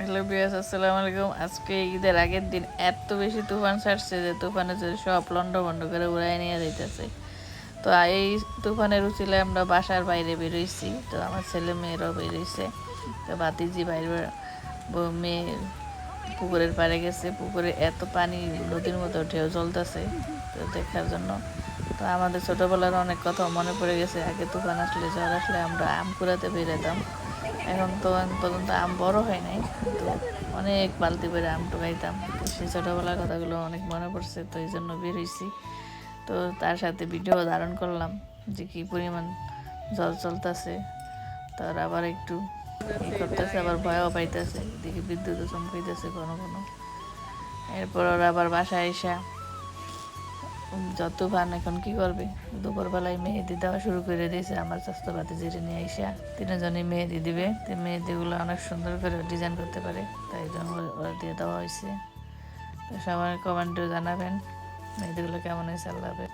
Hello বিয়াস, আসসালামু আলাইকুম। আজকে ঈদের আগের দিন এত বেশি তুফান ছাড়ছে যে তুফানে যে সব লন্ডভন্ড করে উড়াই নিয়ে যাইতেছে। তো এই তুফানের উচিলে আমরা বাসার বাইরে বেরোইছি, তো আমার ছেলে মেয়েরাও বেরোইছে। তো ভাতিজি বাইরে মেয়ে পুকুরের পাড়ে গেছে, পুকুরে এত পানি, নদীর মতো ঢেউ চলতেছে তো দেখার জন্য। তো আমাদের ছোটোবেলার অনেক কথা মনে পড়ে গেছে। আগে তুফান আসলে, ঝড় আসলে আমরা আম কুড়াতে বেরোতাম। এখন তো পর্যন্ত আম বড় হয় নাই, কিন্তু অনেক বালতি করে আম টুকাইতাম। তো সেই ছোটোবেলার কথাগুলো অনেক মনে পড়ছে, তো এই জন্য বের হয়েছি। তো তার সাথে ভিডিও ধারণ করলাম যে কী পরিমাণ জল চলতেছে। তার আবার একটু ই করতেছে, আবার ভয়ও পাইতেছে, দেখি বিদ্যুৎও চমকাইতেছে কোনো কোনো। এরপর ওরা আবার বাসায় এসা যত ভান এখন কি করবে, দুপুরবেলায় মেহেদি দেওয়া শুরু করে দিয়েছে। আমার স্বাস্থ্য ভাতিজিরে নিয়ে আইসা তিনজনই মেহেদি দিবে। তো মেহেদিগুলো অনেক সুন্দর করে ডিজাইন করতে পারে, তাই জন্য ওরা দিয়ে দেওয়া হয়েছে। তো সবাই কমেন্টে জানাবেন মেহেদিগুলো কেমন হয়েছে। আল্লাহ হাফেজ।